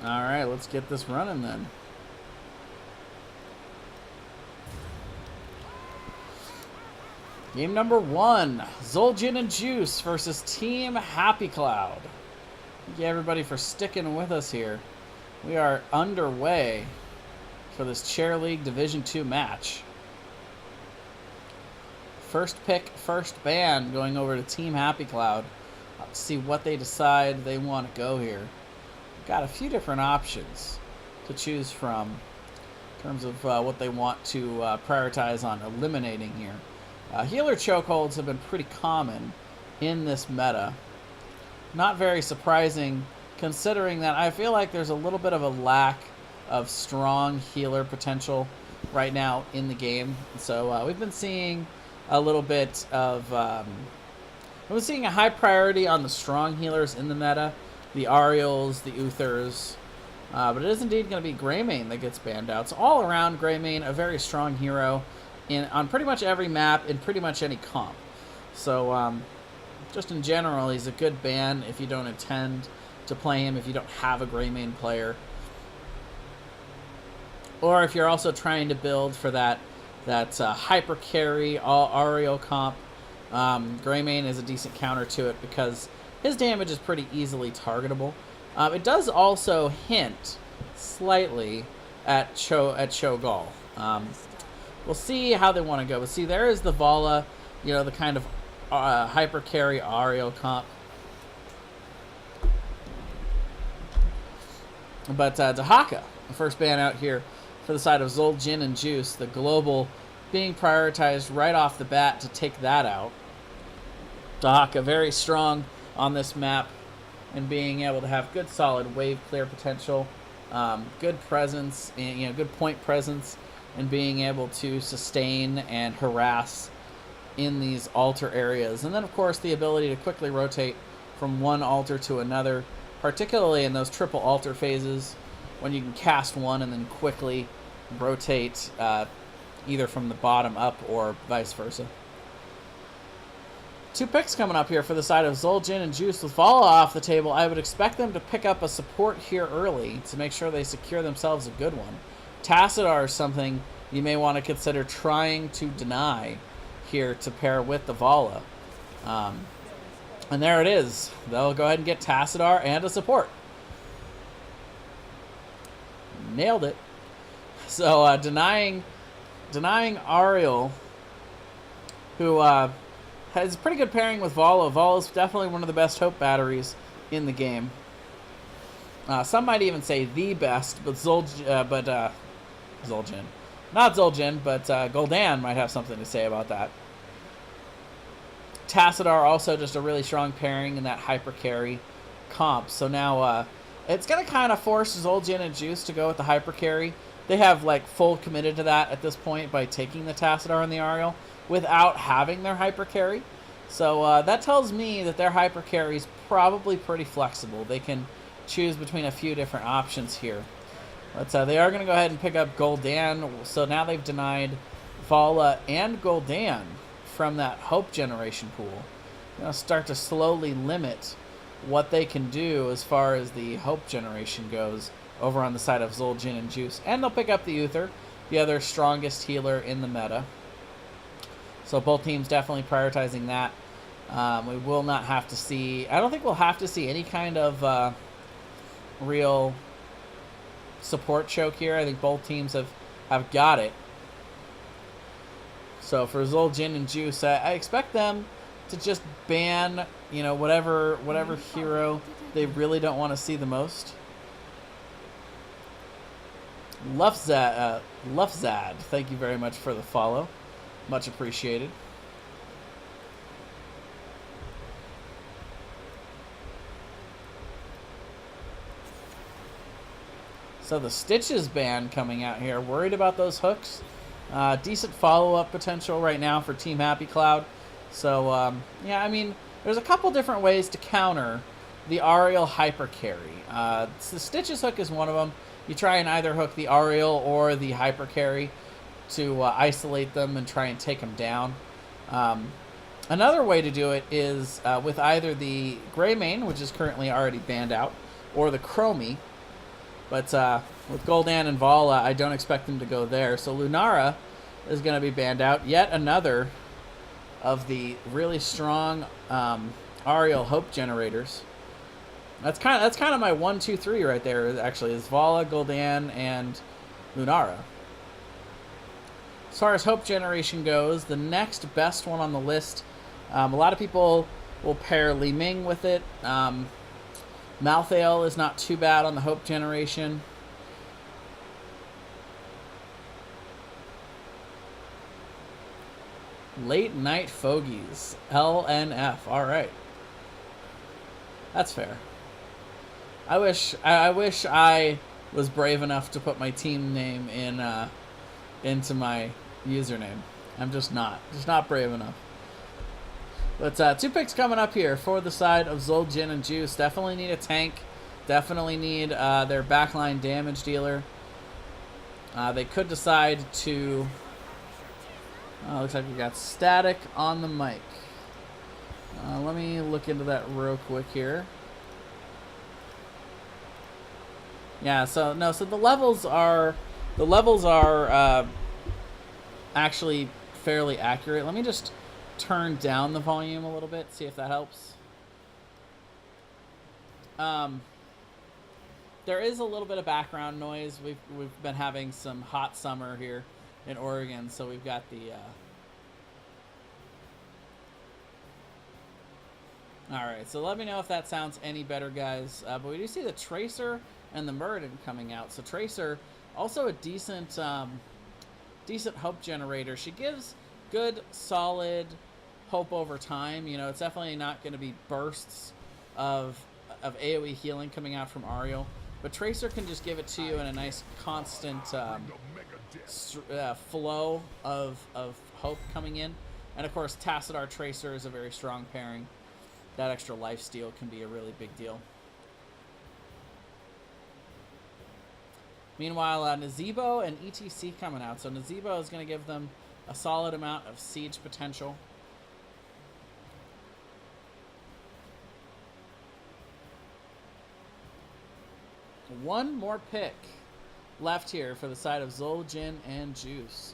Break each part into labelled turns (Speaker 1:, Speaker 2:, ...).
Speaker 1: All right, let's get this running then. Game number 1, Zul'jin and Juice versus Team Happy Cloud. Thank you everybody for sticking with us here. We are underway for this Chair League Division 2 match. First pick, first ban going over to Team Happy Cloud. Let's see what they decide they want to go here. We've got a few different options to choose from in terms of what they want to prioritize on eliminating here. Healer chokeholds have been pretty common in this meta. Not very surprising considering that I feel like there's a little bit of a lack of strong healer potential right now in the game. So we've been seeing a little bit of... we're seeing a high priority on the strong healers in the meta. The Ariels, the Uthers. But it is indeed going to be Greymane that gets banned out. So all around, Greymane, a very strong hero on pretty much every map in pretty much any comp. So just in general, he's a good ban if you don't intend to play him, if you don't have a Greymane player. Or if you're also trying to build for that hyper carry Ariel comp. Greymane is a decent counter to it because his damage is pretty easily targetable. It does also hint slightly at Cho'Gall. We'll see how they want to go. But see, there is the Vala, the kind of hyper carry Ariel comp. But Dahaka, the first ban out here for the side of Zul'jin and Juice, the global being prioritized right off the bat to take that out. Dahaka very strong on this map and being able to have good solid wave clear potential, good presence, and good point presence, and being able to sustain and harass in these altar areas. And then, of course, the ability to quickly rotate from one altar to another, particularly in those triple altar phases when you can cast one and then quickly rotate either from the bottom up or vice versa. 2 picks coming up here for the side of Zul'jin and Juice. With Vala off the table, I would expect them to pick up a support here early to make sure they secure themselves a good one. Tassadar is something you may want to consider trying to deny here to pair with the Vala. And there it is. They'll go ahead and get Tassadar and a support. Nailed it. So denying Ariel, who has a pretty good pairing with Vala. Vala's definitely one of the best hope batteries in the game. Some might even say the best, but Zul'jin. Not Zul'jin, but Gul'dan might have something to say about that. Tassadar also just a really strong pairing in that hyper carry comp. So now it's going to kind of force Zul'jin and Juice to go with the hyper carry. They have like full committed to that at this point by taking the Tassadar and the Ariel without having their hyper carry. So that tells me that their hyper carry is probably pretty flexible. They can choose between a few different options here. But they are going to go ahead and pick up Gul'dan. So now they've denied Vala and Gul'dan from that hope generation pool. Going to start to slowly limit what they can do as far as the hope generation goes over on the side of Zul'jin and Juice. And they'll pick up the Uther, the other strongest healer in the meta. So both teams definitely prioritizing that. We will not have to see... I don't think we'll have to see any kind of real support choke here. I think both teams have got it. So for Zul'jin and Juice, I expect them to just ban, whatever hero they really don't want to see the most. Lufzad, thank you very much for the follow. Much appreciated. So the Stitches ban coming out here. Worried about those hooks. Decent follow-up potential right now for Team Happy Cloud. So, yeah, I mean, there's a couple different ways to counter the Ariel hyper carry. The Stitches hook is one of them. You try and either hook the Ariel or the hyper carry to isolate them and try and take them down. Another way to do it is with either the Greymane, which is currently already banned out, or the Chromie. But with Gul'dan and Vala, I don't expect them to go there. So Lunara is going to be banned out. Yet another of the really strong Ariel Hope generators. That's kind of my 1, 2, 3 right there. Actually, is Vala, Gul'dan, and Lunara. As far as Hope generation goes, the next best one on the list. A lot of people will pair Li Ming with it. Malthael is not too bad on the Hope generation. Late Night Fogies. LNF. All right. That's fair. I wish I was brave enough to put my team name into my username. I'm just not brave enough. But 2 picks coming up here for the side of Zul'jin and Juice. Definitely need a tank. Definitely need their backline damage dealer. They could decide to... looks like we got static on the mic. Let me look into that real quick here. Yeah, so the levels are actually fairly accurate. Let me just turn down the volume a little bit, see if that helps. There is a little bit of background noise. We've been having some hot summer here in Oregon, so we've got the all right, so let me know if that sounds any better, guys. But we do see the Tracer and the Muradin coming out. So Tracer, also a decent hope generator. She gives good, solid hope over time. You know, it's definitely not going to be bursts of AoE healing coming out from Ariel. But Tracer can just give it to you in a nice, constant flow of hope coming in. And, of course, Tassadar Tracer is a very strong pairing. That extra lifesteal can be a really big deal. Meanwhile, Nazebo and ETC coming out. So Nazebo is going to give them a solid amount of siege potential. One more pick left here for the side of Zul'jin and Juice.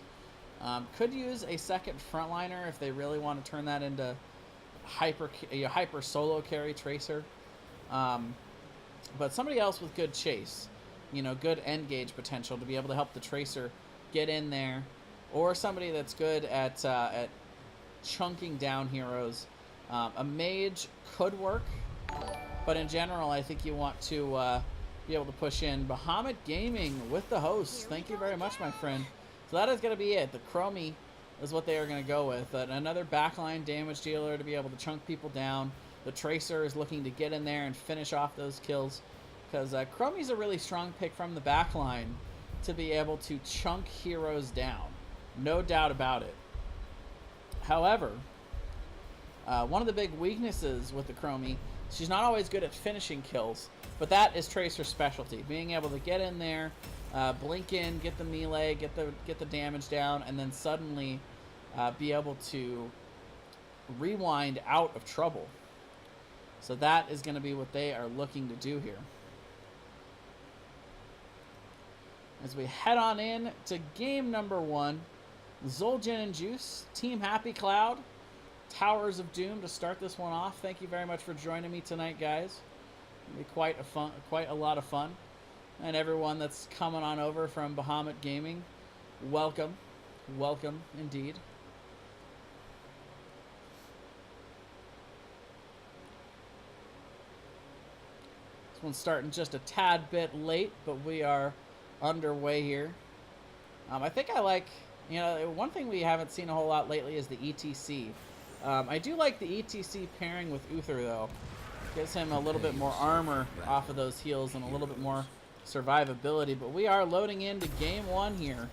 Speaker 1: Could use a second frontliner if they really want to turn that into hyper solo carry Tracer. But somebody else with good chase, you know, good engage potential to be able to help the Tracer get in there, or somebody that's good at chunking down heroes. A mage could work, but in general, I think you want to be able to push in Bahamut Gaming with the hosts. Thank you very much, my friend. So that is going to be it. The Chromie is what they are going to go with. Another backline damage dealer to be able to chunk people down. The Tracer is looking to get in there and finish off those kills, because Chromie's a really strong pick from the backline to be able to chunk heroes down. No doubt about it. However, one of the big weaknesses with the Chromie, she's not always good at finishing kills, but that is Tracer's specialty. Being able to get in there, blink in, get the melee, get the damage down, and then suddenly be able to rewind out of trouble. So that is going to be what they are looking to do here. As we head on in to game number 1, Zul'jin and Juice, Team Happy Cloud, Towers of Doom to start this one off. Thank you very much for joining me tonight, guys. It'll be quite a lot of fun. And everyone that's coming on over from Bahamut Gaming, welcome. Welcome indeed. This one's starting just a tad bit late, but we are underway here. I think I like, you know, one thing we haven't seen a whole lot lately is the ETC. I do like the ETC pairing with Uther, though. Gives him a little bit more armor off of those heals and a little bit more survivability. But we are loading into game 1 here.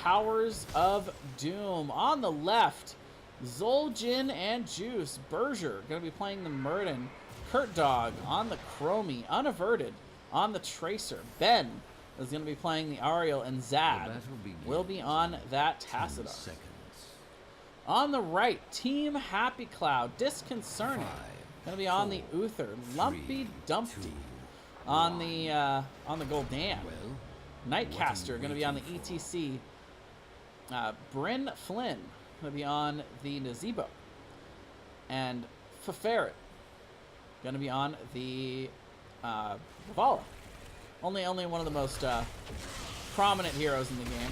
Speaker 1: Towers of Doom. On the left, Zul'jin and Juice. Berger going to be playing the Muradin. Kurt Dog on the Chromie. Unaverted on the Tracer. Ben is going to be playing the Ariel, and Zad will be on that Tassadar. On the right, Team Happy Cloud, Disconcerting, going to be on the Uther. Lumpy Dumpty on the Gul'dan. Nightcaster going to be on the ETC. Bryn Flynn going to be on the Nazebo. And Ferret going to be on the Vala. Only one of the most prominent heroes in the game.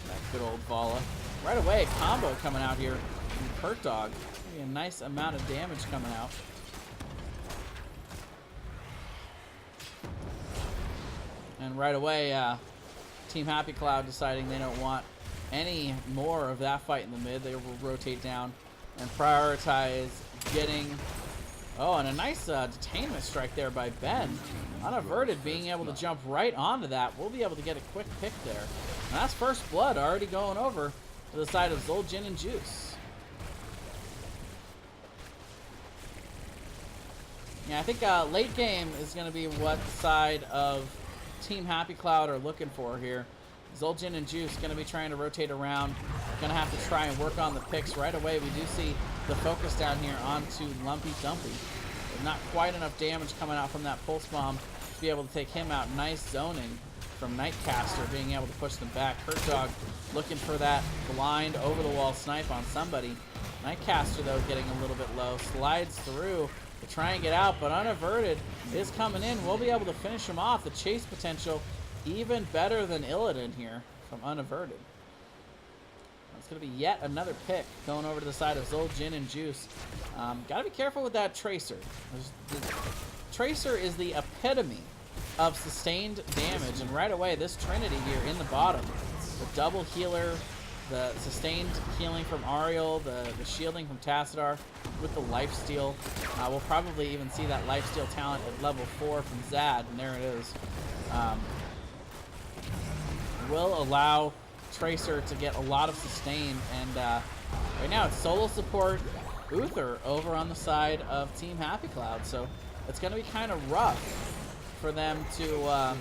Speaker 1: That good old Vala. Right away, combo coming out here from Kurt Dog. A nice amount of damage coming out. And right away, Team Happy Cloud deciding they don't want any more of that fight in the mid. They will rotate down and prioritize getting... Oh, and a nice detainment strike there by Ben. Unaverted being able to jump right onto that. We'll be able to get a quick pick there. And that's first blood already going over to the side of Zul'jin and Juice. Yeah, I think late game is going to be what the side of Team Happy Cloud are looking for here. Zul'jin and Juice going to be trying to rotate around. Going to have to try and work on the picks right away. We do see the focus down here onto Lumpy Dumpy. But not quite enough damage coming out from that pulse bomb to be able to take him out. Nice zoning from Nightcaster being able to push them back. Kurt Dog looking for that blind over-the-wall snipe on somebody. Nightcaster, though, getting a little bit low. Slides through to try and get out, but Unaverted is coming in. We'll be able to finish him off. The chase potential even better than Illidan here from Unaverted. It's going to be yet another pick going over to the side of Zul'jin and Juice. Got to be careful with that Tracer. Tracer is the epitome of sustained damage, and right away this Trinity here in the bottom, the double healer, the sustained healing from Ariel, the shielding from Tassadar with the lifesteal. We'll probably even see that lifesteal talent at level 4 from Zad, and there it is. Will allow Tracer to get a lot of sustain, and right now it's solo support Uther over on the side of Team Happy Cloud, so it's going to be kind of rough for them to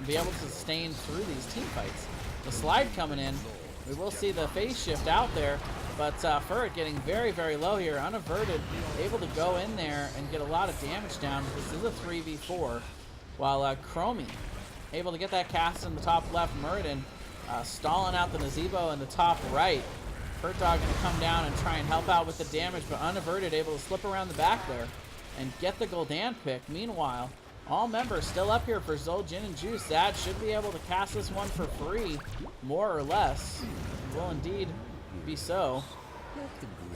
Speaker 1: be able to sustain through these team fights. The slide coming in, we will see the phase shift out there, but Ferret getting very, very low here. Unaverted, able to go in there and get a lot of damage down. This is a 3v4, while Chromie able to get that cast in the top left. Muradin stalling out the Nazebo in the top right. Kurt Dog going to come down and try and help out with the damage, but Unaverted able to slip around the back there and get the Gul'dan pick. Meanwhile, all members still up here for Zul'jin and Juice. Zad should be able to cast this one for free, more or less. Will indeed be so.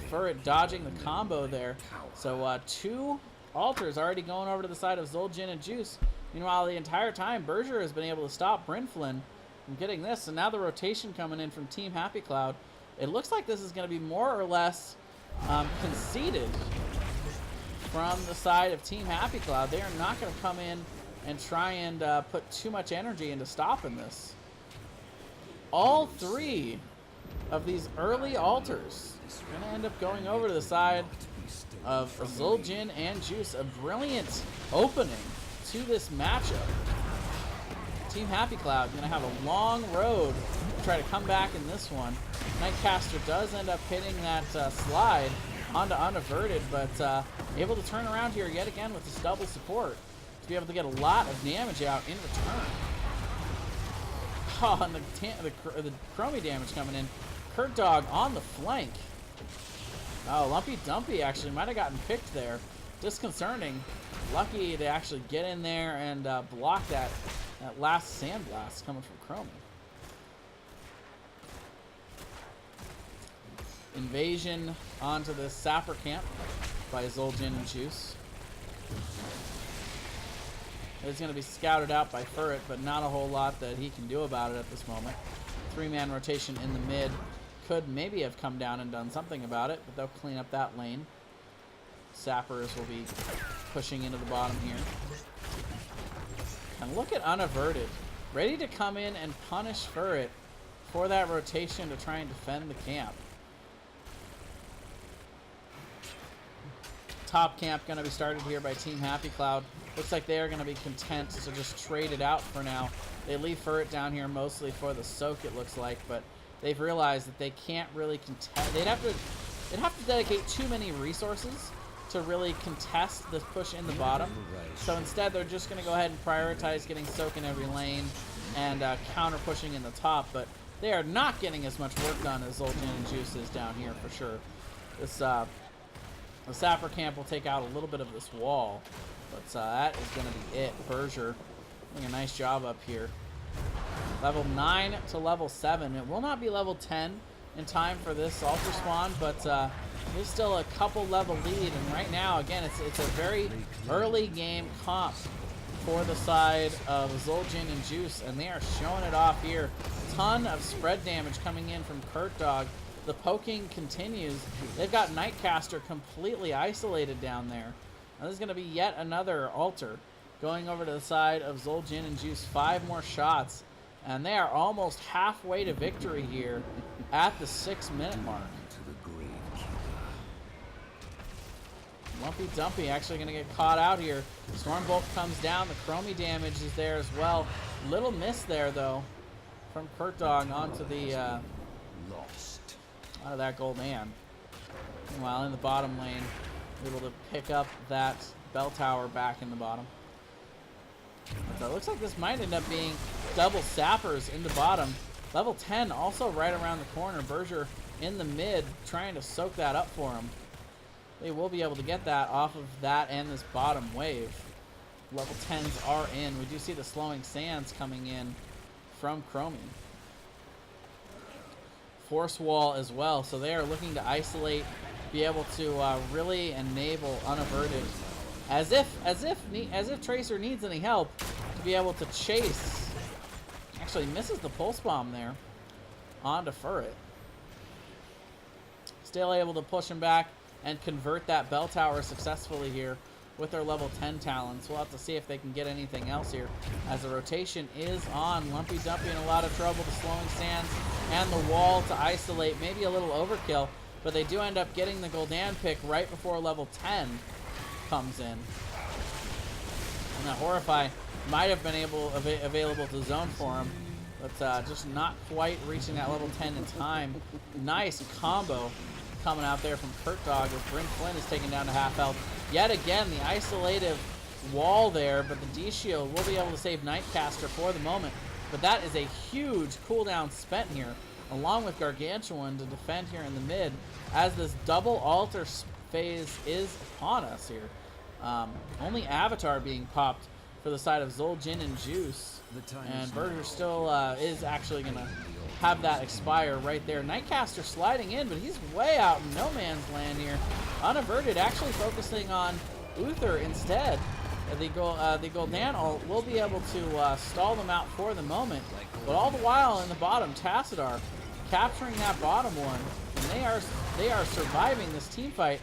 Speaker 1: Ferret dodging the combo there. So two altars already going over to the side of Zul'jin and Juice. Meanwhile, the entire time, Berger has been able to stop Bryn Flynn from getting this. And now the rotation coming in from Team Happy Cloud. It looks like this is going to be more or less conceded from the side of Team Happy Cloud. They are not going to come in and try and put too much energy into stopping this. All three of these early altars are going to end up going over to the side of Zul'jin and Juice. A brilliant opening to this matchup. Team Happy Cloud going to have a long road to try to come back in this one. Nightcaster does end up hitting that slide onto Unaverted, but able to turn around here yet again with this double support to be able to get a lot of damage out in return. Oh, and the Chromie damage coming in. Kurt Dog on the flank. Oh, Lumpy Dumpy actually might have gotten picked there. Disconcerting. Lucky to actually get in there and block that last sandblast coming from Chromie. Invasion onto the Sapper camp by Zul'jin and Juice. It's going to be scouted out by Ferret, but not a whole lot that he can do about it at this moment. Three-man rotation in the mid. Could maybe have come down and done something about it, but they'll clean up that lane. Sappers will be pushing into the bottom here. And look at Unaverted. Ready to come in and punish Ferret for that rotation to try and defend the camp. Top camp going to be started here by Team Happy Cloud. Looks like they are going to be content to just trade it out for now. They leave Ferret down here mostly for the soak, it looks like, but they've realized that they can't really contest. They'd have to dedicate too many resources to really contest this push in the bottom. So instead, they're just going to go ahead and prioritize getting soak in every lane and counter pushing in the top. But they are not getting as much work done as Zul'jin and Juice is down here for sure. This the Sapper Camp will take out a little bit of this wall, but that is going to be it. Berger doing a nice job up here. Level 9 to level 7. It will not be level 10 in time for this Ultra Spawn, but there's still a couple level lead, and right now, again, it's a very early game comp for the side of Zul'jin and Juice, and they are showing it off here. Ton of spread damage coming in from Kurt Dog. The poking continues. They've got Nightcaster completely isolated down there. Now this is going to be yet another altar going over to the side of Zul'jin and Juice. 5 more shots, and they are almost halfway to victory here at the 6-minute mark. Lumpy Dumpy actually going to get caught out here. Stormbolt comes down. The Chromie damage is there as well. Little miss there, though, from Kurt Dog onto the out of that Goldan. Meanwhile, in the bottom lane, able to pick up that bell tower back in the bottom. So it looks like this might end up being double sappers in the bottom. Level 10 also right around the corner. Berger in the mid trying to soak that up for him. They will be able to get that off of that and this bottom wave. Level 10s are in. We do see the slowing sands coming in from Chromie. Force wall as well, so they are looking to isolate, be able to really enable unaverted, as if Tracer needs any help to be able to chase. Actually misses the pulse bomb there onto Furret. Still able to push him back and convert that bell tower successfully here with their level 10 talents. We'll have to see if they can get anything else here, as the rotation is on. Lumpy Dumpy in a lot of trouble. The slowing sands and the wall to isolate, maybe a little overkill, but they do end up getting the Goldan pick right before level 10 comes in. And that Horrify might have been available to zone for him, but just not quite reaching that level 10 in time. Nice combo coming out there from Kurt Dog as Bryn Flynn is taken down to half health. Yet again, the isolative wall there, but the D-Shield will be able to save Nightcaster for the moment. But that is a huge cooldown spent here, along with Gargantuan to defend here in the mid, as this double altar phase is upon us here. Only Avatar being popped for the side of Zul'jin and Juice, and Berger still is actually going to have that expire right there. Nightcaster sliding in, but he's way out in no man's land here. Unaverted actually focusing on Uther instead. The Goldan ult will be able to stall them out for the moment, but all the while in the bottom, Tassadar capturing that bottom one, and they are surviving this team fight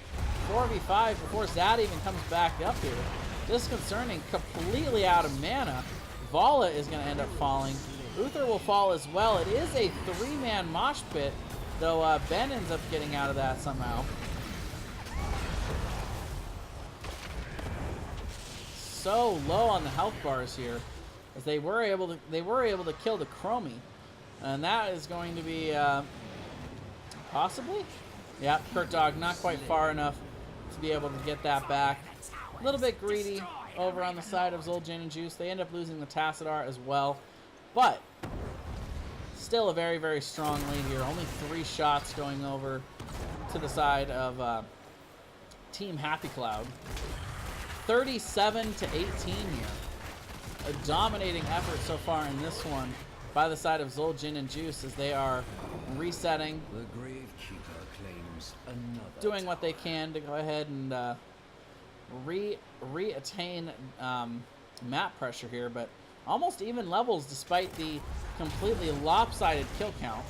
Speaker 1: 4v5 before Zad even comes back up here. Disconcerting, completely out of mana. Vala is going to end up falling. Uther will fall as well. It is a 3-man mosh pit, though Ben ends up getting out of that somehow. So low on the health bars here, as they were able to kill the Chromie, and that is going to be possibly, yeah, Kurt Dog not quite far enough to be able to get that back. A little bit greedy over on the side of Zul'jin and Juice. They end up losing the Tassadar as well, but still a very, very strong lead here. Only 3 shots going over to the side of Team Happy Cloud. 37 to 18 here. A dominating effort so far in this one by the side of Zul'jin and Juice, as they are resetting,
Speaker 2: the Gravekeeper claims another
Speaker 1: doing what they can to go ahead and re-attain map pressure here, but almost even levels despite the completely lopsided kill count.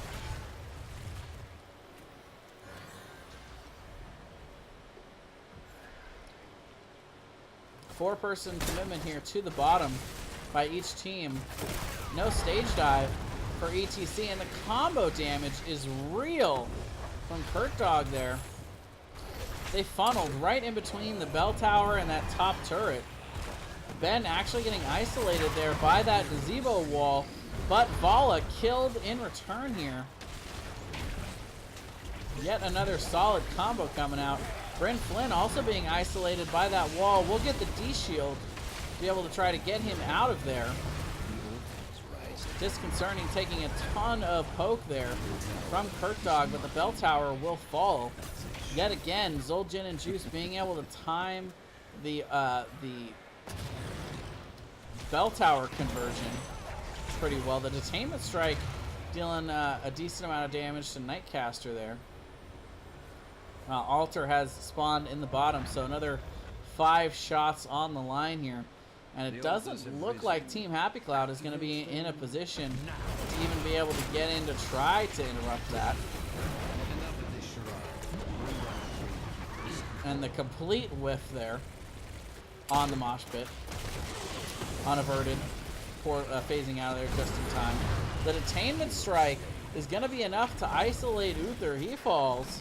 Speaker 1: Four-person commitment here to the bottom by each team. No stage dive for ETC, and the combo damage is real from Kurt Dog there. They funneled right in between the bell tower and that top turret. Ben actually getting isolated there by that gazebo wall, but Vala killed in return here. Yet another solid combo coming out Bryn Flynn also being isolated by that wall. We'll get the D-shield to be able to try to get him out of there. Disconcerting, taking a ton of poke there from Kurtdog, but the bell tower will fall. Yet again, Zul'jin and Juice being able to time the bell tower conversion pretty well. The Detainment Strike dealing a decent amount of damage to Nightcaster there. Altar has spawned in the bottom, so another 5 shots on the line here. And it doesn't look like Team Happy Cloud is going to be in a position to even be able to get in to try to interrupt that. And the complete whiff there on the mosh pit. Unaverted. Poor, phasing out of there just in time. The Detainment Strike is going to be enough to isolate Uther. He falls.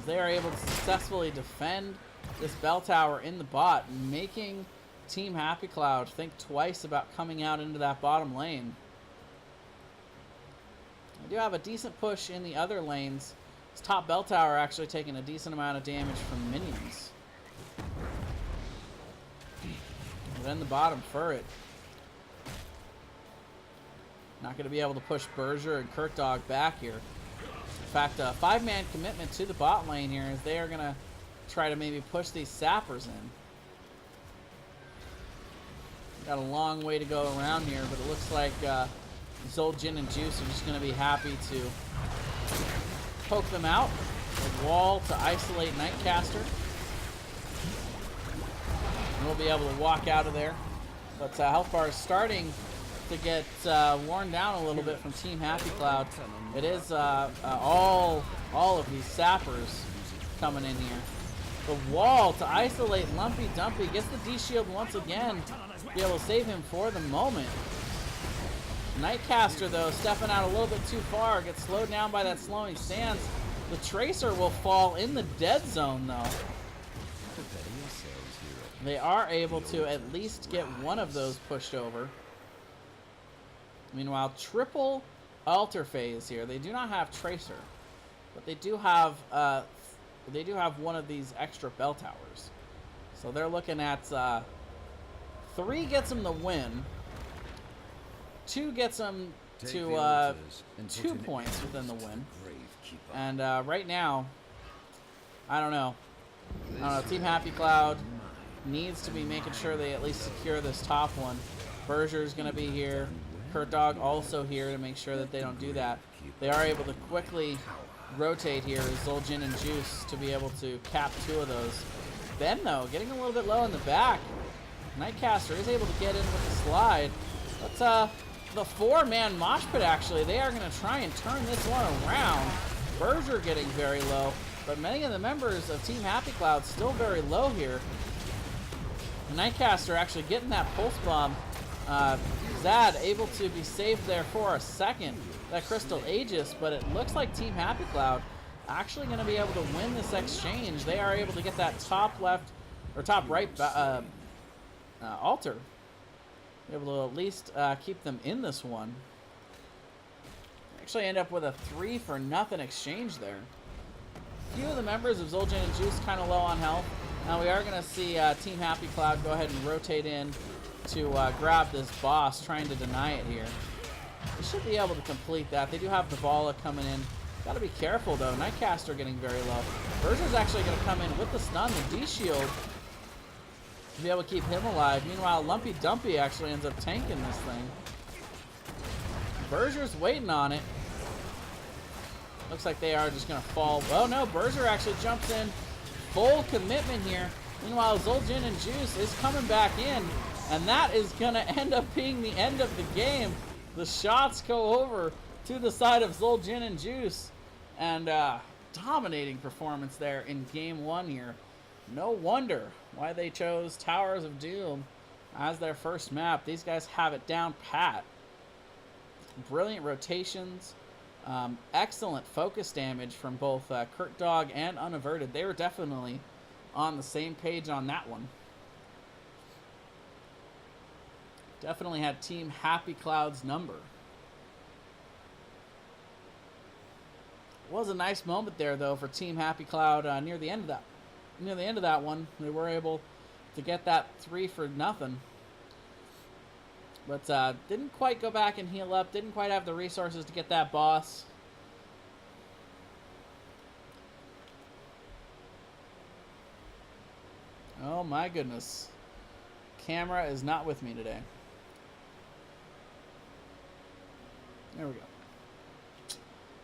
Speaker 1: They are able to successfully defend this bell tower in the bot, making Team Happy Cloud think twice about coming out into that bottom lane. They do have a decent push in the other lanes. This top bell tower actually taking a decent amount of damage from minions. But then the bottom turret. Not going to be able to push Berger and Kurtdog back here. In fact, a 5-man commitment to the bot lane here as they are going to try to maybe push these sappers in. Got a long way to go around here, but it looks like Zul'jin and Juice are just going to be happy to poke them out. A wall to isolate Nightcaster. And we'll be able to walk out of there. But health bar is starting to get worn down a little bit from Team Happy Cloud. It is all of these sappers coming in here. The wall to isolate Lumpy Dumpy gets the D-shield once again to be able to save him for the moment. Nightcaster, though, stepping out a little bit too far, gets slowed down by that slowing stance. The Tracer will fall in the dead zone, though. They are able to at least get one of those pushed over. Meanwhile, triple altar phase here. They do not have Tracer, but they do have one of these extra bell towers. So they're looking at 3 gets them the win. 2 gets them to 2 points within the win. And right now, I don't know. Team Happy Cloud needs to be making sure they at least secure this top one. Berger's going to be here. Kurtdog also here to make sure that they don't do that. They are able to quickly rotate here as Zul'jin and Juice to be able to cap 2 of those. Ben, though, getting a little bit low in the back. Nightcaster is able to get in with the slide. But the 4-man mosh pit, actually, they are going to try and turn this one around. Berger getting very low, but many of the members of Team Happy Cloud still very low here. Nightcaster actually getting that pulse bomb. Zad able to be saved there for a second. That Crystal Aegis, but it looks like Team Happy Cloud actually going to be able to win this exchange. They are able to get that top left or top right altar. Able to at least keep them in this one. Actually end up with a 3-for-0 exchange there. A few of the members of Zul'jin and Juice kind of low on health. Now we are going to see Team Happy Cloud go ahead and rotate in to grab this boss, trying to deny it here. They should be able to complete that. They do have the Vala coming in. Got to be careful, though. Nightcaster getting very low. Berger's actually going to come in with the stun, the D-shield, to be able to keep him alive. Meanwhile, Lumpy Dumpy actually ends up tanking this thing. Berger's waiting on it. Looks like they are just going to fall. Oh, no. Berger actually jumps in. Full commitment here. Meanwhile, Zul'jin and Juice is coming back in. And that is going to end up being the end of the game. The shots go over to the side of Zul'jin and Juice. And dominating performance there in Game 1 here. No wonder why they chose Towers of Doom as their first map. These guys have it down pat. Brilliant rotations. Excellent focus damage from both Kurtdog and Unaverted. They were definitely on the same page on that one. Definitely had Team Happy Cloud's number. Was a nice moment there though for Team Happy Cloud near the end of that one. They were able to get that 3 for nothing. But didn't quite go back and heal up. Didn't quite have the resources to get that boss. Oh my goodness. Camera is not with me today. There we go.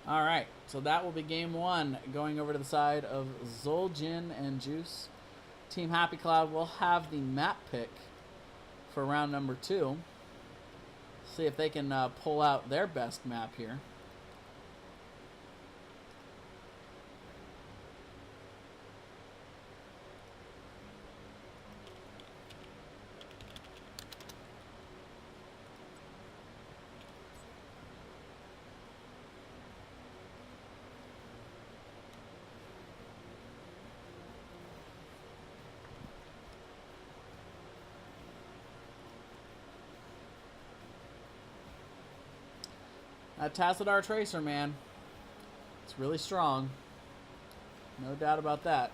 Speaker 1: Alright, so that will be game 1. Going over to the side of Zul'jin and Juice. Team Happy Cloud will have the map pick for round number 2. See if they can pull out their best map here. That Tassadar Tracer, man. It's really strong. No doubt about that.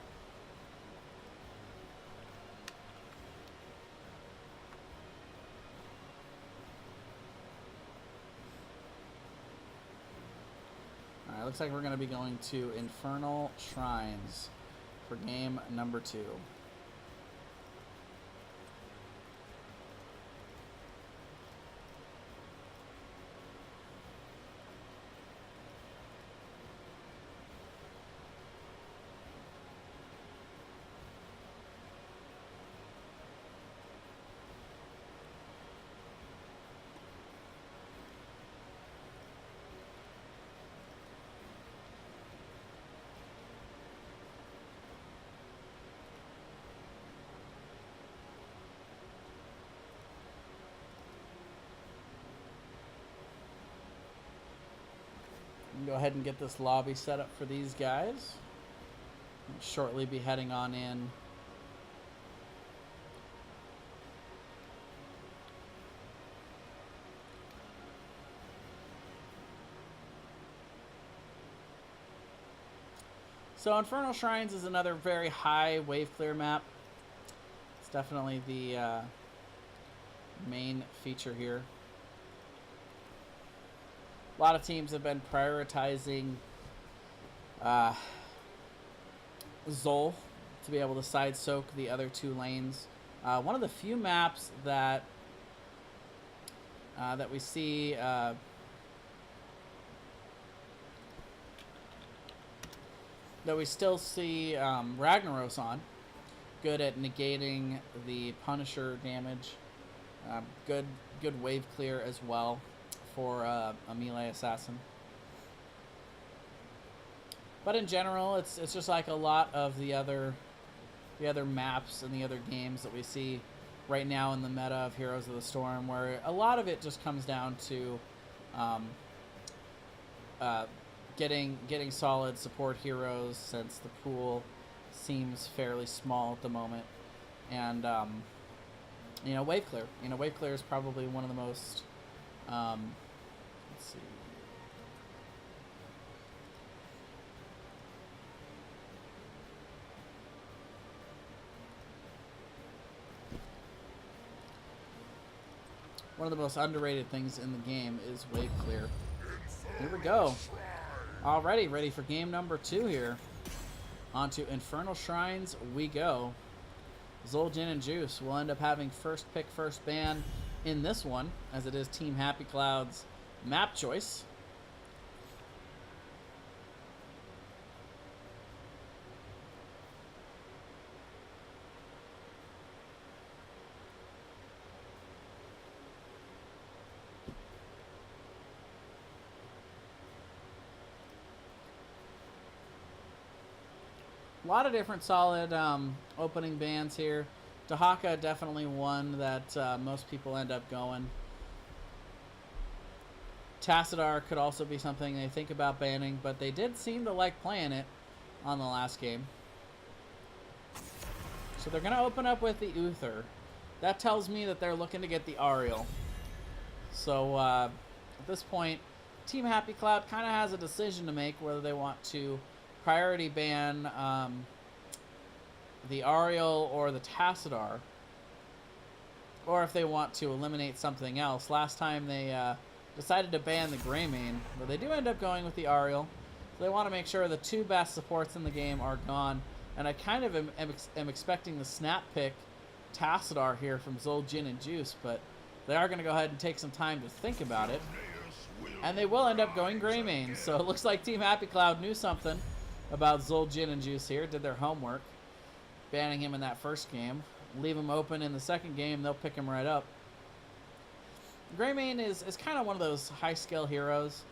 Speaker 1: Alright, looks like we're going to be going to Infernal Shrines for game number 2. Go ahead and get this lobby set up for these guys. We'll shortly be heading on in. So Infernal Shrines is another very high wave clear map. It's definitely the main feature here. A lot of teams have been prioritizing Zul to be able to side soak the other 2 lanes. One of the few maps that that we see that we still see Ragnaros on. Good at negating the Punisher damage. Good wave clear as well for a melee assassin. But in general, it's just like a lot of the other maps and the other games that we see right now in the meta of Heroes of the Storm, where a lot of it just comes down to getting solid support heroes, since the pool seems fairly small at the moment, and wave clear. Wave clear is probably one of the most let's see. One of the most underrated things in the game is wave clear. Here we go. Already ready for game number 2 here. Onto Infernal Shrines we go. Zul'jin and Juice will end up having first pick, first ban in this one, as it is Team Happy Cloud's map choice. A lot of different solid opening bans here. Dahaka definitely one that most people end up going. Tassadar could also be something they think about banning, but they did seem to like playing it on the last game. So they're going to open up with the Uther. That tells me that they're looking to get the Ariel. So at this point, Team Happy Cloud kind of has a decision to make whether they want to priority ban the Ariel or the Tassadar, or if they want to eliminate something else. Last time they decided to ban the Greymane, but they do end up going with the Ariel. So they want to make sure the two best supports in the game are gone. And I kind of am expecting the snap pick Tassadar here from Zul'jin and Juice, but they are going to go ahead and take some time to think about it. And they will end up going Greymane. So it looks like Team Happy Cloud knew something about Zul'jin and Juice here, did their homework, banning him in that first game. Leave him open in the second game, they'll pick him right up. Greymane is kind of one of those high-skill heroes.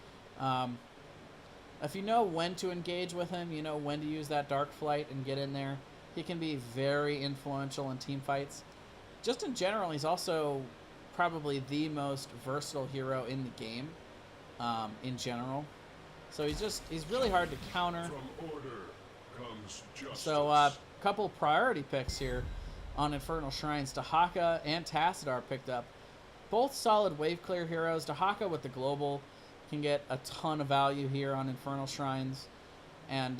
Speaker 1: If you know when to engage with him, you know when to use that Dark Flight and get in there, he can be very influential in team fights. Just in general, he's also probably the most versatile hero in the game, in general. So he's really hard to counter.
Speaker 3: From order comes justice.
Speaker 1: So a couple priority picks here on Infernal Shrines. Dahaka and Tassadar picked up. Both solid wave clear heroes. Dahaka with the global can get a ton of value here on Infernal Shrines. And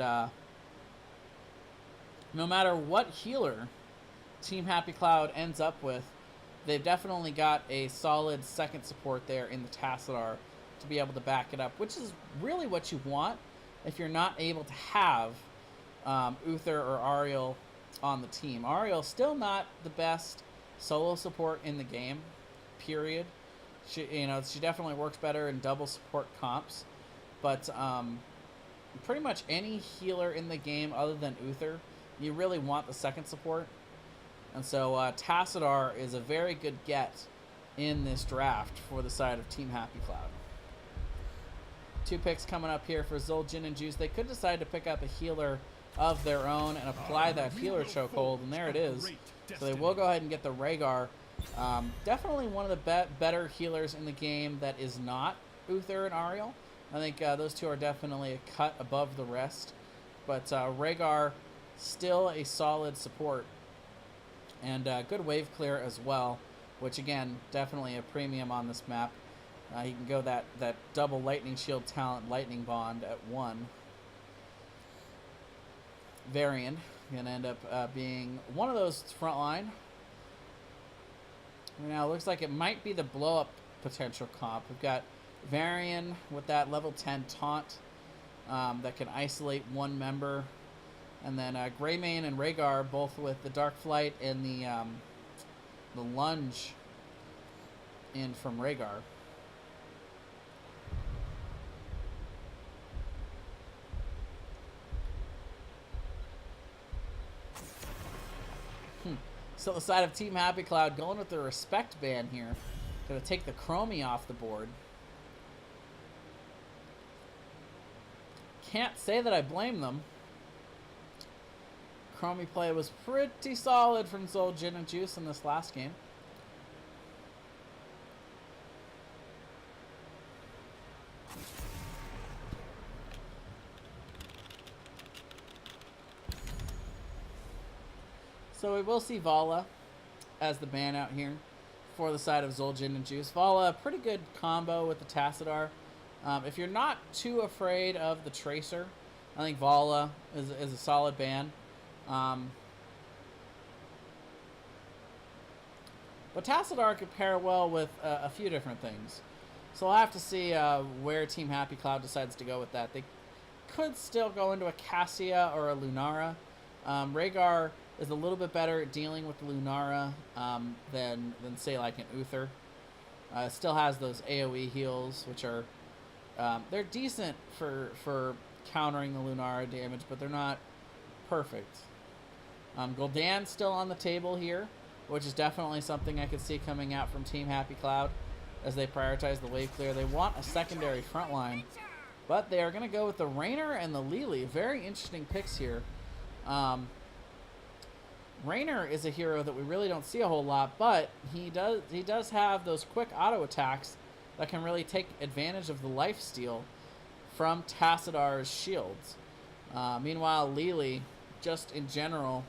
Speaker 1: no matter what healer Team Happy Cloud ends up with, they've definitely got a solid second support there in the Tassadar to be able to back it up, which is really what you want if you're not able to have Uther or Ariel on the team. Ariel still not the best solo support in the game, period. She definitely works better in double support comps, but pretty much any healer in the game other than Uther, you really want the second support. And so Tassadar is a very good get in this draft for the side of Team Happy Cloud. Two picks coming up here for Zul'jin and Juice. They could decide to pick up a healer of their own and apply that healer chokehold, and there it is. So they will go ahead and get the Rhaegar. Definitely one of the better healers in the game that is not Uther and Ariel. I think those two are definitely a cut above the rest. But Rhaegar, still a solid support. And good wave clear as well, which again, definitely a premium on this map. He can go that double lightning shield talent, lightning bond at 1. Varian gonna end up being one of those frontline. Now it looks like it might be the blow up potential comp. We've got Varian with that level 10 taunt that can isolate one member, and then Greymane and Rhaegar both with the Dark Flight and the lunge in from Rhaegar. So the side of Team Happy Cloud going with the respect ban here. Gonna take the Chromie off the board. Can't say that I blame them. Chromie play was pretty solid from Zul'jin and Juice in this last game. So we will see Vala as the ban out here for the side of Zul'jin and Juice. Vala, pretty good combo with the Tassadar. If you're not too afraid of the Tracer, I think Vala is a solid ban. But Tassadar could pair well with a few different things. So we'll have to see where Team Happy Cloud decides to go with that. They could still go into a Cassia or a Lunara. Rhaegar is a little bit better at dealing with the Lunara than say like an Uther. Still has those AoE heals, which are they're decent for countering the Lunara damage, but they're not perfect. Gul'dan's still on the table here, which is definitely something I could see coming out from Team Happy Cloud as they prioritize the wave clear. They want a secondary front line, but they are going to go with the Raynor and the Lily. Very interesting picks here. Raynor is a hero that we really don't see a whole lot, but he does have those quick auto attacks that can really take advantage of the lifesteal from Tassadar's shields. Meanwhile, Lily, just in general,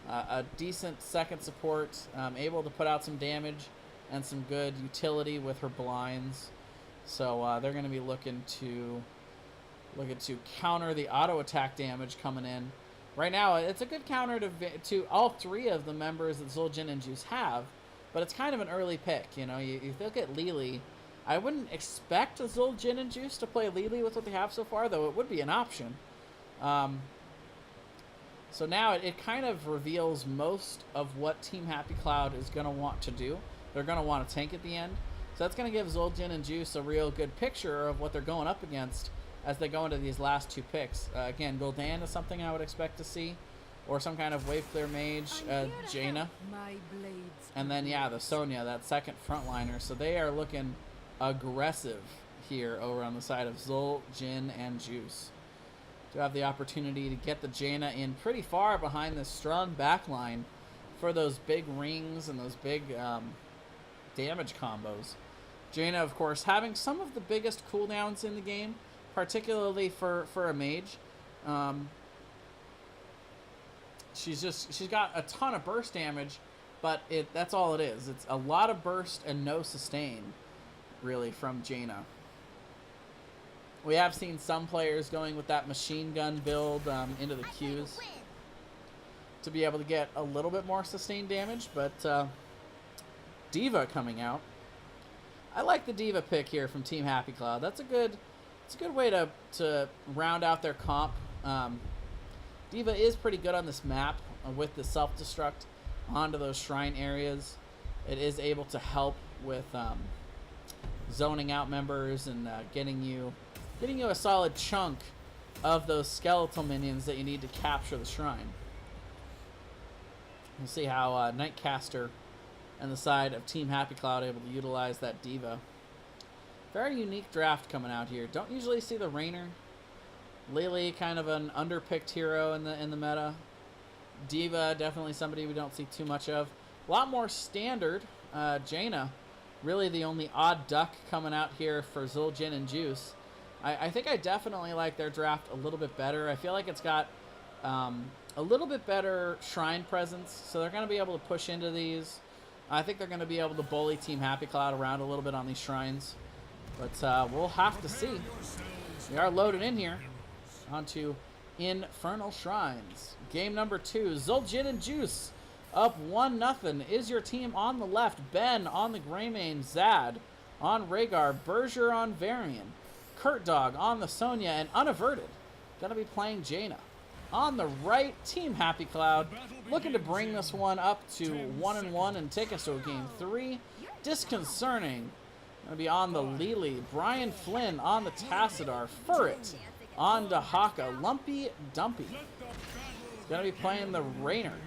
Speaker 1: a decent second support, able to put out some damage and some good utility with her blinds. So they're going to be looking to counter the auto attack damage coming in. Right now, it's a good counter to all three of the members that Zul'jin and Juice have, but it's kind of an early pick. You know, you look at Lily. I wouldn't expect Zul'jin and Juice to play Lily with what they have so far, though it would be an option. So now it kind of reveals most of what Team Happy Cloud is going to want to do. They're going to want to tank at the end. So that's going to give Zul'jin and Juice a real good picture of what they're going up against as they go into these last two picks. Again, Gul'dan is something I would expect to see, or some kind of wave clear mage, Jaina. And then, yeah, the Sonya, that second frontliner. So they are looking aggressive here over on the side of Zul'jin and Juice. To have the opportunity to get the Jaina in pretty far behind this strong backline for those big rings and those big damage combos. Jaina, of course, having some of the biggest cooldowns in the game, particularly for a mage. She's got a ton of burst damage, but that's all it is. It's a lot of burst and no sustain, really, from Jaina. We have seen some players going with that machine gun build into the Qs to be able to get a little bit more sustained damage, but Diva coming out. I like the Diva pick here from Team Happy Cloud. It's a good way to round out their comp. Diva is pretty good on this map with the self-destruct onto those shrine areas. It is able to help with zoning out members and getting you a solid chunk of those skeletal minions that you need to capture the shrine. We'll see how Nightcaster and the side of Team Happy Cloud able to utilize that Diva. Very unique draft coming out here. Don't usually see the Rainer. Lily, kind of an underpicked hero in the meta. Diva, definitely somebody we don't see too much of. A lot more standard. Jaina, really the only odd duck coming out here for Zul'jin and Juice. I think I definitely like their draft a little bit better. I feel like it's got a little bit better shrine presence, so they're going to be able to push into these. I think they're going to be able to bully Team Happy Cloud around a little bit on these shrines. But we'll have to see. We are loaded in here onto Infernal Shrines. Game number 2, Zul'jin and Juice up 1-0. Is your team on the left? Ben on the Greymane, Zad on Rhaegar, Berger on Varian, Kurt Dog on the Sonya, and Unaverted going to be playing Jaina. On the right, Team Happy Cloud looking to bring this one up to 1-1 and take us to a game 3. Disconcerting. Going to be on the Lily. Brian Flynn on the Tassadar. Furret on Dahaka. Lumpy Dumpy. He's going to be playing the Rainer.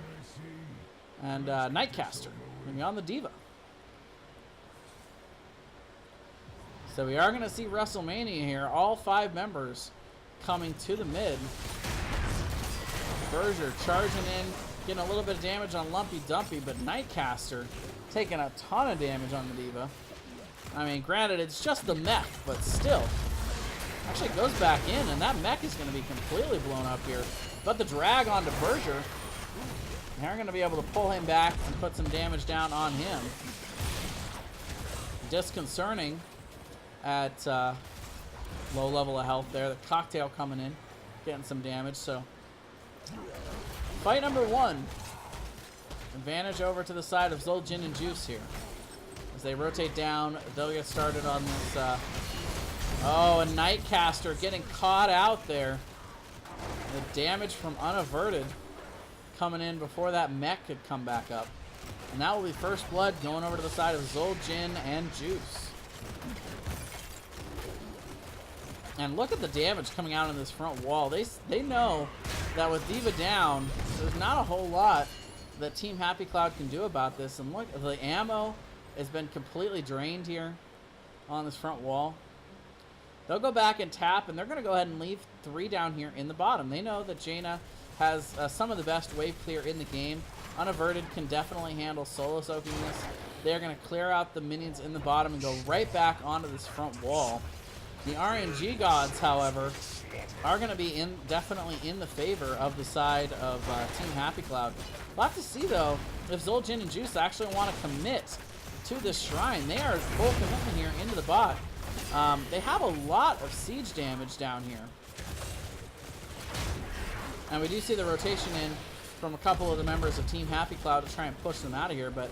Speaker 1: And Nightcaster. Going to be on the Diva. So we are going to see WrestleMania here. All 5 members coming to the mid. Berger charging in, getting a little bit of damage on Lumpy Dumpy, but Nightcaster taking a ton of damage on the Diva. I mean, granted, it's just the mech, but still. Actually goes back in, and that mech is going to be completely blown up here. But the drag onto Berger. They're going to be able to pull him back and put some damage down on him. Disconcerting at low level of health there. The Cocktail coming in, getting some damage, so... Fight number 1. Advantage over to the side of Zul'jin and Juice here. As they rotate down, they'll get started on this. Oh, a Nightcaster getting caught out there. The damage from Unaverted coming in before that mech could come back up. And that will be first blood going over to the side of Zul'jin and Juice. And look at the damage coming out on this front wall. They know that with Diva down, there's not a whole lot that Team Happy Cloud can do about this. And look, the ammo has been completely drained here on this front wall. They'll go back and tap, and they're going to go ahead and leave 3 down here in the bottom. They know that Jaina has some of the best wave clear in the game. Unaverted can definitely handle solo soaking this. They're going to clear out the minions in the bottom and go right back onto this front wall. The RNG gods, however, are going to be definitely in the favor of the side of Team Happy Cloud. We'll have to see, though, if Zul'jin and Juice actually want to commit to this shrine. They are full commitment here into the bot. They have a lot of siege damage down here. And we do see the rotation in from a couple of the members of Team Happy Cloud to try and push them out of here. But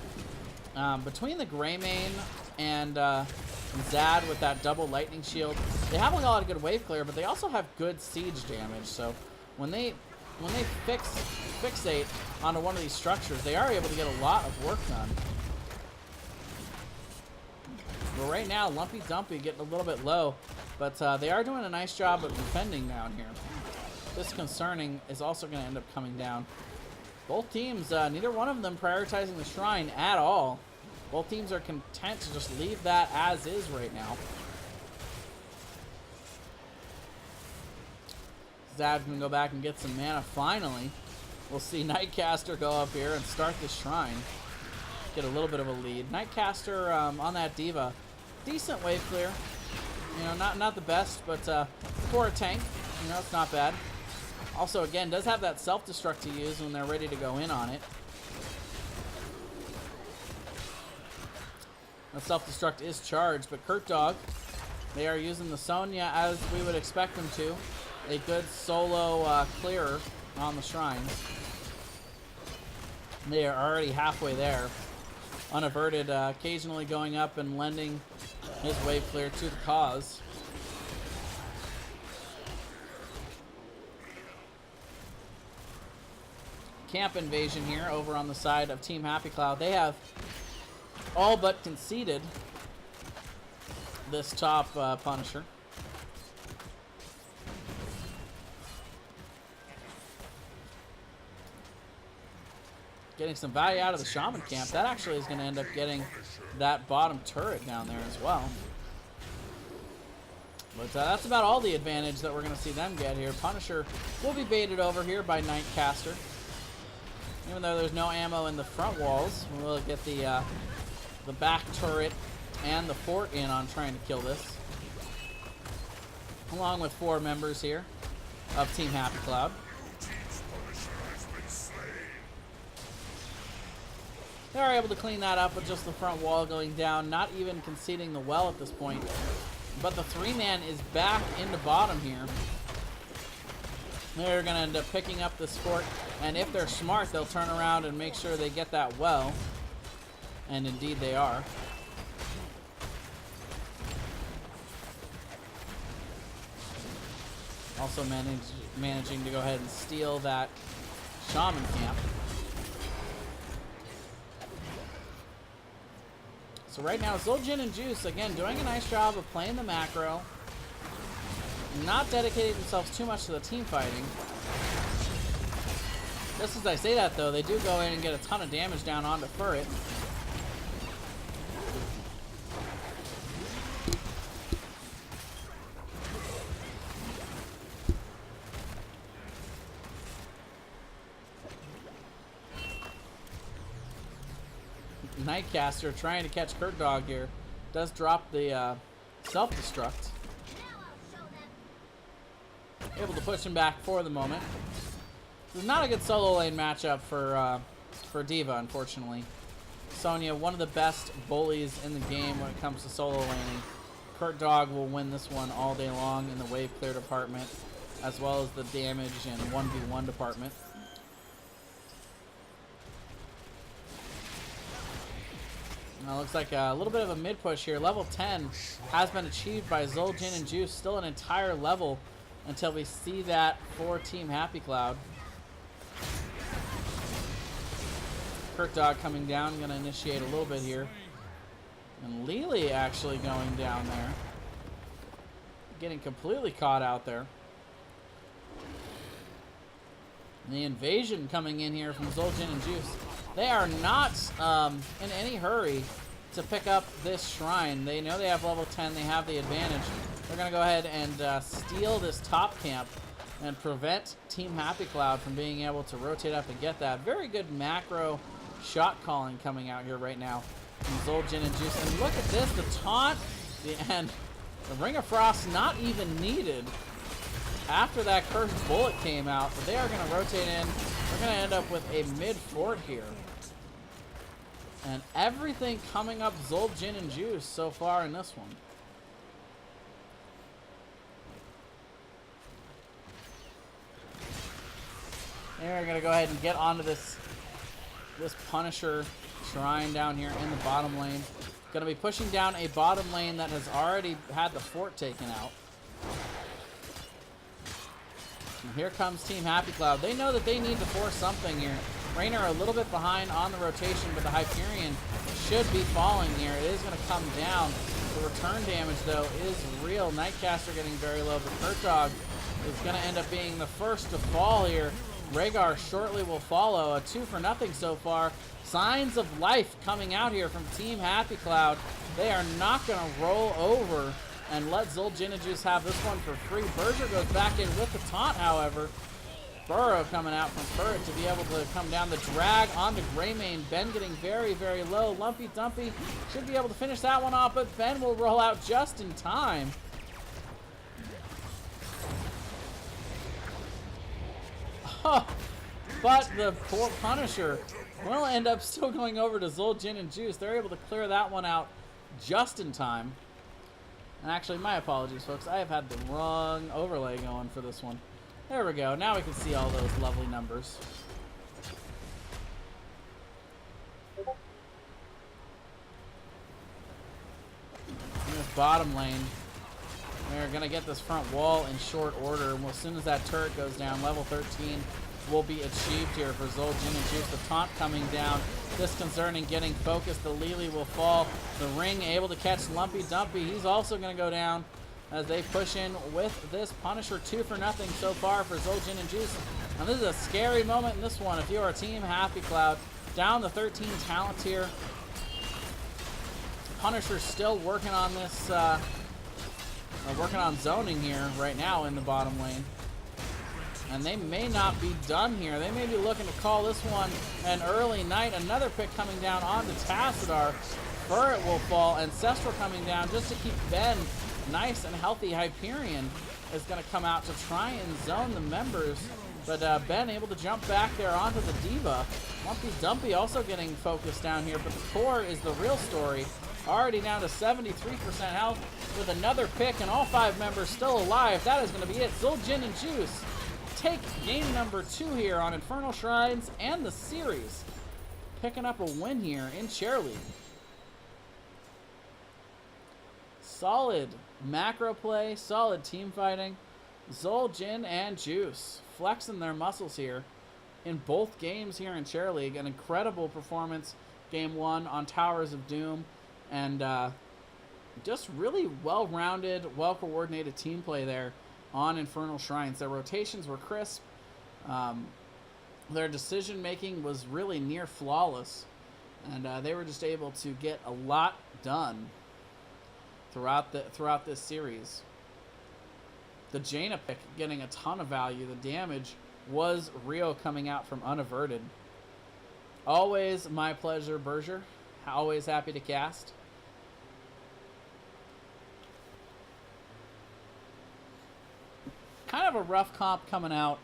Speaker 1: between the Greymane and Zad with that double lightning shield, they have a lot of good wave clear, but they also have good siege damage. So when they fixate onto one of these structures, they are able to get a lot of work done. But right now, Lumpy Dumpy getting a little bit low, but they are doing a nice job of defending down here. Disconcerting is also going to end up coming down. Both teams, neither one of them prioritizing the shrine at all. Both teams are content to just leave that as is right now. Zad can go back and get some mana finally. We'll see Nightcaster go up here and start the shrine. Get a little bit of a lead. Nightcaster on that Diva. Decent wave clear. You know, not the best, but for a tank, you know, it's not bad. Also, again, does have that self-destruct to use when they're ready to go in on it. The self-destruct is charged, but Kurt Dog, they are using the Sonya as we would expect them to. A good solo clearer on the shrines. They are already halfway there. Unaverted, occasionally going up and lending his wave clear to the cause. Camp invasion here over on the side of Team Happy Cloud. They have all but conceded this top Punisher. Getting some value out of the Shaman camp. That actually is going to end up getting that bottom turret down there as well. But that's about all the advantage that we're going to see them get here. Punisher will be baited over here by Nightcaster. Even though there's no ammo in the front walls, we'll get the back turret and the fort in on trying to kill this. Along with 4 members here of Team Happy Cloud. They are able to clean that up with just the front wall going down, not even conceding the well at this point. But the 3-man is back into bottom here. They're going to end up picking up this fort, and if they're smart, they'll turn around and make sure they get that well. And indeed they are. Also managing to go ahead and steal that Shaman camp. So right now, Zul'jin and Juice, again, doing a nice job of playing the macro. Not dedicating themselves too much to the team fighting. Just as I say that, though, they do go in and get a ton of damage down onto Furret. Nightcaster trying to catch Kurt Dog here. Does drop the self-destruct. Able to push him back for the moment. This is not a good solo lane matchup for Diva, unfortunately. Sonya, one of the best bullies in the game when it comes to solo laning. Kurt Dog will win this one all day long in the wave clear department, as well as the damage and 1v1 department. Now looks like a little bit of a mid push here. Level 10 has been achieved by Zul'jin and Juice. Still an entire level until we see that for Team Happy Cloud. Kurt Dog coming down, going to initiate a little bit here. And Lily actually going down there. Getting completely caught out there. And the invasion coming in here from Zul'jin and Juice. They are not in any hurry to pick up this shrine. They know they have level 10. They have the advantage. They're going to go ahead and steal this top camp and prevent Team Happy Cloud from being able to rotate up and get that. Very good macro shot calling coming out here right now from Zul'jin and Juice. And look at this, the taunt, and the Ring of Frost not even needed after that cursed bullet came out. But they are going to rotate in. We're going to end up with a mid-fort here. And everything coming up Zul'jin and Juice so far in this one. They're going to go ahead and get onto this Punisher shrine down here in the bottom lane. Going to be pushing down a bottom lane that has already had the fort taken out. And here comes Team Happy Cloud. They know that they need to force something here. Raynor a little bit behind on the rotation, but the Hyperion should be falling here. It is going to come down. The return damage, though, is real. Nightcaster getting very low, but Kurt Dog is going to end up being the first to fall here. Rhaegar shortly will follow. A 2-for-0 so far. Signs of life coming out here from Team Happy Cloud. They are not going to roll over and let Zul'jin and Juice have this one for free. Berger goes back in with the taunt, however. Burrow coming out from Furt to be able to come down. The drag onto Greymane. Ben getting very, very low. Lumpy Dumpy should be able to finish that one off, but Ben will roll out just in time. But the poor Punisher will end up still going over to Zul'jin and Juice. They're able to clear that one out just in time. And actually, my apologies, folks. I have had the wrong overlay going for this one. There we go. Now we can see all those lovely numbers. In this bottom lane, we're going to get this front wall in short order. And as soon as that turret goes down, level 13 will be achieved here for Zul'jin and Juice. The taunt coming down. Disconcerting, getting focused. The Lily will fall. The Ring able to catch Lumpy Dumpy. He's also going to go down as they push in with this Punisher. 2-for-0 so far for Zul'jin and Juice. And this is a scary moment in this one. If you are Team Happy Cloud, down the 13 talent here. Punisher's still working on this, working on zoning here right now in the bottom lane. And they may not be done here. They may be looking to call this one an early night. Another pick coming down onto Tassadar. Furret will fall. Ancestral coming down just to keep Ben nice and healthy. Hyperion is going to come out to try and zone the members. But Ben able to jump back there onto the Diva. Lumpy Dumpy also getting focused down here. But the core is the real story. Already down to 73% health with another pick and all 5 members still alive. That is going to be it. Zul'jin and Juice take game number 2 here on Infernal Shrines and the series. Picking up a win here in Chair League. Solid macro play, solid team fighting. Zul'jin and Juice flexing their muscles here in both games here in Chair League. An incredible performance game 1 on Towers of Doom. And just really well-rounded, well-coordinated team play there on Infernal Shrines. Their rotations were crisp. Their decision-making was really near flawless. And they were just able to get a lot done throughout this series. The Jaina pick getting a ton of value. The damage was Rio coming out from Unaverted. Always my pleasure, Berger. Always happy to cast. Kind of a rough comp coming out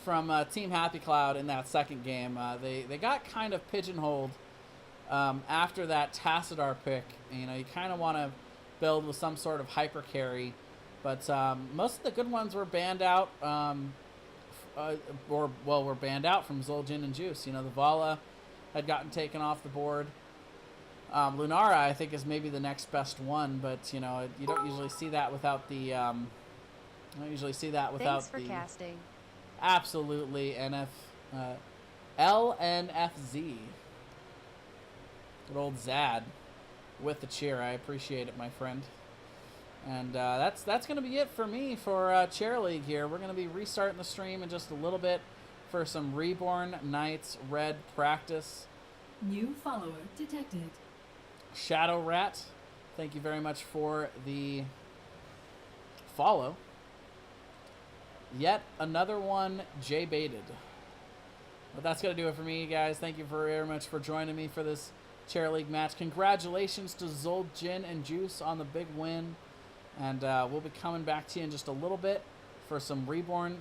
Speaker 1: from Team Happy Cloud in that second game. They got kind of pigeonholed after that Tassadar pick. You know, you kind of want to build with some sort of hyper carry, but most of the good ones were banned out, were banned out from Zul'jin and Juice. You know, the Vala had gotten taken off the board. Lunara, I think, is maybe the next best one, but you know, you don't usually see that without the. I don't usually see that without.
Speaker 4: Thanks for casting.
Speaker 1: Absolutely, LNFZ. Good old Zad with the cheer. I appreciate it, my friend. And that's going to be it for me for Chair League here. We're going to be restarting the stream in just a little bit for some Reborn Knights Red practice.
Speaker 5: New follower detected.
Speaker 1: Shadow Rat, thank you very much for the follow. Yet another one J-baited. But that's going to do it for me, guys. Thank you very much for joining me for this Chair League match. Congratulations to Zul'jin and Juice on the big win. And we'll be coming back to you in just a little bit for some Reborn